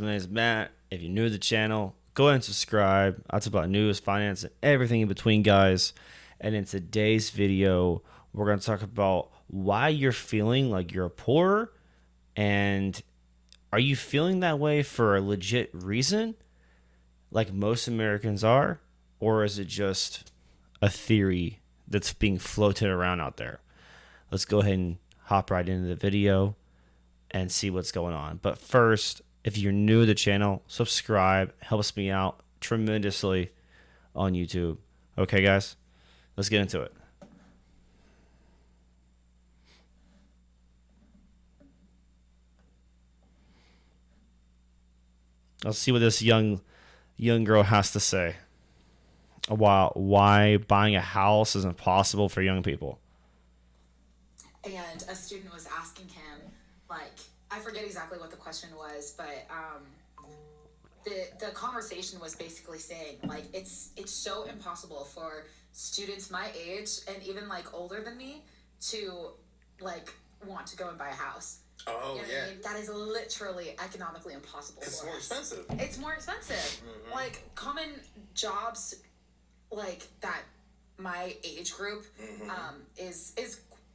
My name is Matt. If you're new to the channel, go ahead and subscribe. That's about news, finance, and everything in between, guys. And in today's video, we're going to talk about why you're feeling like you're poor, and are you feeling that way for a legit reason, like most Americans are, or is it just a theory that's being floated around out there? Let's go ahead and hop right into the video and see what's going on. But first, if you're new to the channel, subscribe. Helps me out tremendously on YouTube. Okay, guys, let's get into it. Let's see what this young girl has to say. Why buying a house is impossible for young people. And a student was asking him, like, I forget exactly what the question was, but the conversation was basically saying, like, it's so impossible for students my age and even like older than me to like want to go and buy a house. Oh, you know yeah. I mean? That is literally economically impossible. It's for more us. expensive. It's more expensive. Mm-hmm. Like common jobs, like that my age group is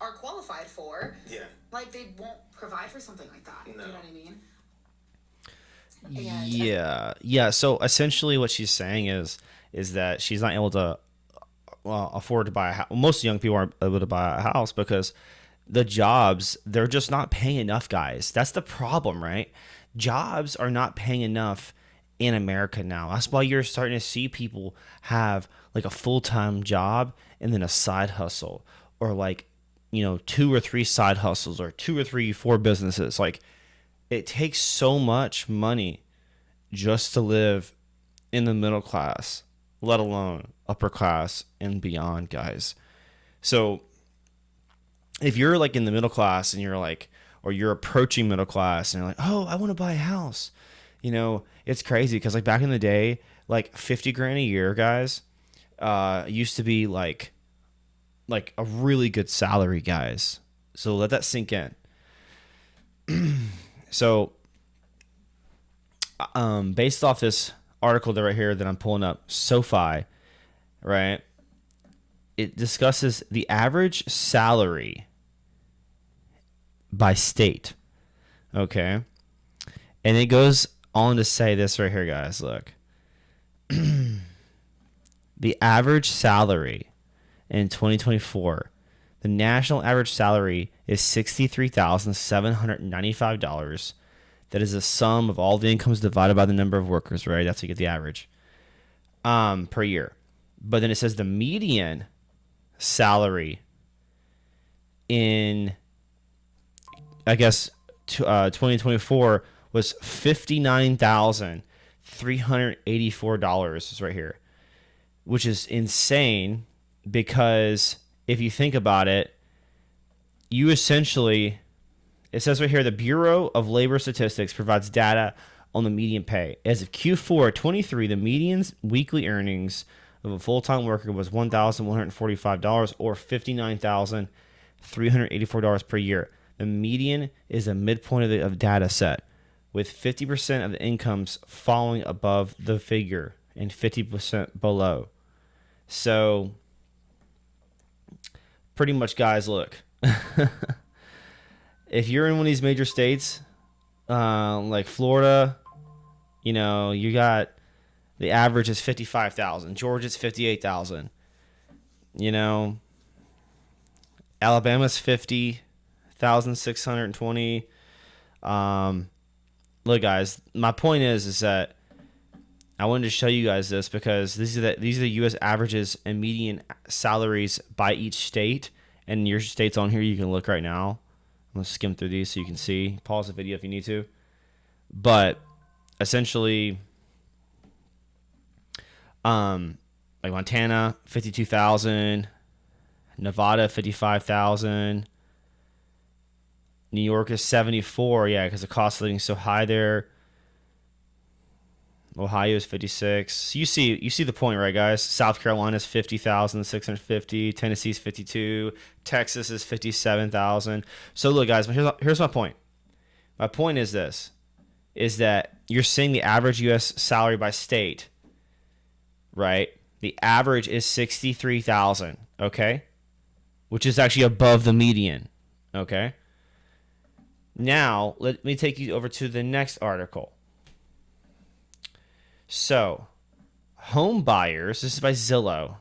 are qualified for. Yeah. Like they won't provide for something like that. No. You know what I mean? Yeah. So essentially, what she's saying is that she's not able to afford to buy a house. Most young people aren't able to buy a house because the jobs, they're just not paying enough, guys. That's the problem, right? Jobs are not paying enough in America now. That's why you're starting to see people have like a full-time job and then a side hustle, or like, two or three side hustles, or two or three, four businesses. Like, it takes so much money just to live in the middle class, let alone upper class and beyond, guys. So if you're like in the middle class and you're like, or you're approaching middle class and you're like, oh, I want to buy a house, it's crazy because like back in the day, like 50 grand a year, guys, used to be like a really good salary, guys. So let that sink in. So, based off this article that right here that I'm pulling up, SoFi, right? It discusses the average salary by state. Okay. And it goes on to say this right here, guys. Look. The average salary in 2024, the national average salary is $63,795. That is the sum of all the incomes divided by the number of workers, right? That's how you get the average per year. But then it says the median salary in, I guess, 2024 was $59,384 is right here, which is insane because if you think about it, you essentially, it says right here, the Bureau of Labor Statistics provides data on the median pay. As of Q4 23, the median's weekly earnings of a full-time worker was $1,145 or $59,384 per year. The median is the midpoint of the data set, with 50% of the incomes falling above the figure and 50% below. So pretty much, guys, look. If you're in one of these major states, like Florida, you got the average is 55,000. Georgia's 58,000. Alabama's 50,620. Look, guys, my point is that I wanted to show you guys this because these are the U.S. averages and median salaries by each state, and your state's on here. You can look right now. I'm gonna skim through these so you can see. Pause the video if you need to. But essentially, like Montana, 52,000, Nevada, 55,000, New York is 74. Yeah, because the cost of living is so high there. Ohio is 56. So you see the point, right, guys? South Carolina is 50,650. Tennessee is 52. Texas is 57,000. So look, guys, here's my point. My point is this: is that you're seeing the average U.S. salary by state, right? The average is 63,000. Okay, which is actually above the median. Okay. Now let me take you over to the next article. So, home buyers. This is by Zillow.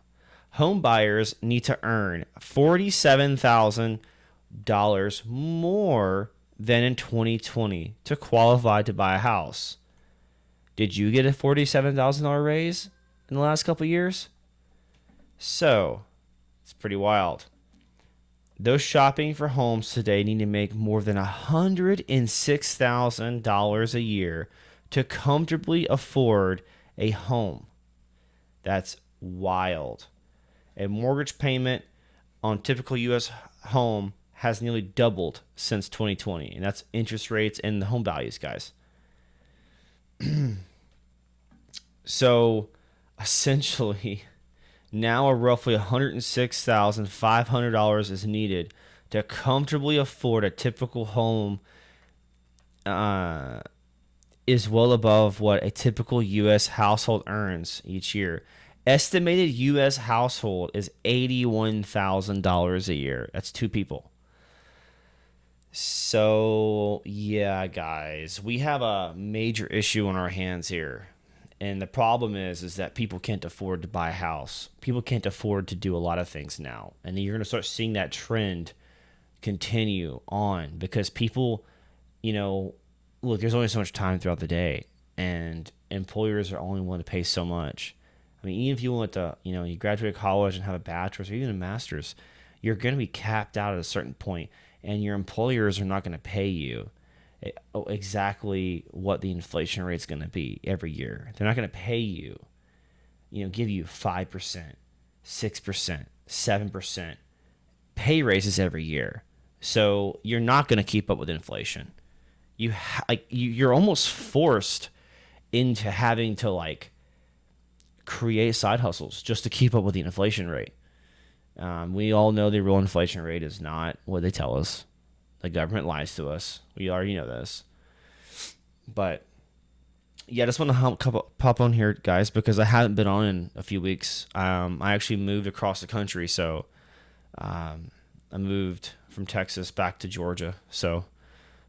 Home buyers need to earn $47,000 more than in 2020 to qualify to buy a house. Did you get a $47,000 raise in the last couple of years? So, it's pretty wild. Those shopping for homes today need to make more than $106,000 a year to comfortably afford a home. That's wild. A mortgage payment on typical U.S. home has nearly doubled since 2020, and that's interest rates and the home values, guys. So, essentially, now a roughly $106,500 is needed to comfortably afford a typical home. Is well above what a typical U.S. household earns each year. Estimated U.S. household is $81,000 a year. That's two people. So, yeah, guys, we have a major issue on our hands here. And the problem is that people can't afford to buy a house. People can't afford to do a lot of things now. And you're going to start seeing that trend continue on because people, look, there's only so much time throughout the day, and employers are only willing to pay so much. I mean, even if you want to, you graduate college and have a bachelor's or even a master's, you're going to be capped out at a certain point, and your employers are not going to pay you exactly what the inflation rate is going to be every year. They're not going to pay you, give you 5%, 6%, 7% pay raises every year. So you're not going to keep up with inflation. You're almost forced into having to create side hustles just to keep up with the inflation rate. We all know the real inflation rate is not what they tell us. The government lies to us. We already know this. But yeah, I just want to pop on here, guys, because I haven't been on in a few weeks. I actually moved across the country, so I moved from Texas back to Georgia. So,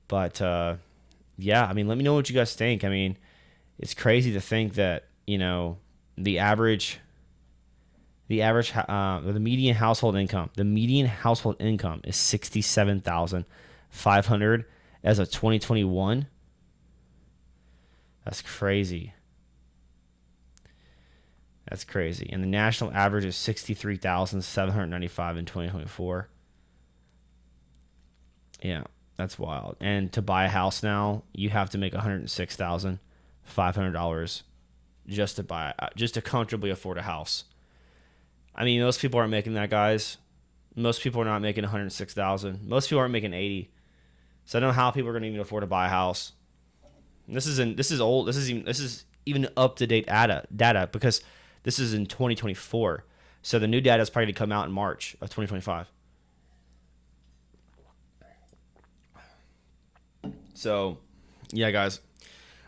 but yeah, I mean, let me know what you guys think. I mean, it's crazy to think that the median household income is 67,500 as of 2021. That's crazy. That's crazy. And the national average is 63,795 in 2024. Yeah, that's wild. And to buy a house now, you have to make $106,500 just to comfortably afford a house. I mean, most people aren't making that, guys. Most people are not making 106,000. Most people aren't making 80. So I don't know how people are going to even afford to buy a house. And this is old. This is even up to date data because this is in 2024. So the new data is probably going to come out in March of 2025. So, yeah, guys,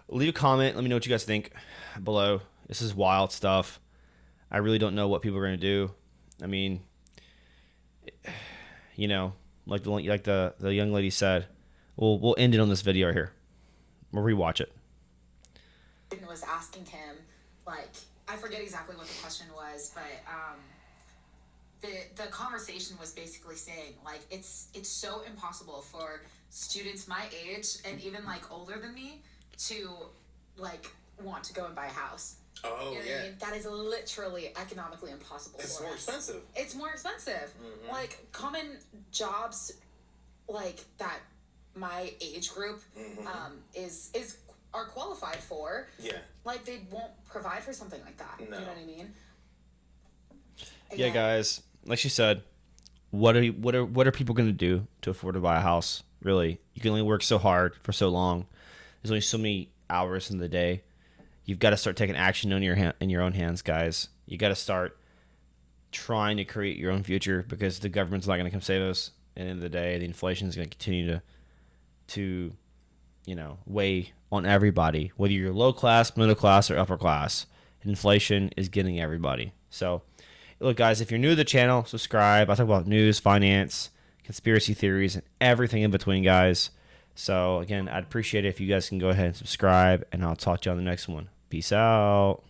leave a comment. Let me know what you guys think below. This is wild stuff. I really don't know what people are going to do. I mean, like the young lady said, we'll end it on this video right here. We'll rewatch it. Was asking him, I forget exactly what the question was, but the conversation was basically saying it's so impossible for students my age and even older than me to want to go and buy a house. Oh, you know what I mean? That is literally economically impossible. It's more expensive. It's more expensive. Mm-hmm. Common jobs that my age group is are qualified for. Yeah. They won't provide for something like that. No. You know what I mean? Yeah, guys. Like she said, what are people going to do to afford to buy a house? Really, you can only work so hard for so long. There's only so many hours in the day. You've got to start taking action in your own hands, guys. You got to start trying to create your own future because the government's not going to come save us. At the end of the day, the inflation is going to continue to weigh on everybody, whether you're low class, middle class, or upper class. Inflation is getting everybody. So, look, guys, if you're new to the channel, subscribe. I talk about news, finance, conspiracy theories, and everything in between, guys. So, again, I'd appreciate it if you guys can go ahead and subscribe, and I'll talk to you on the next one. Peace out.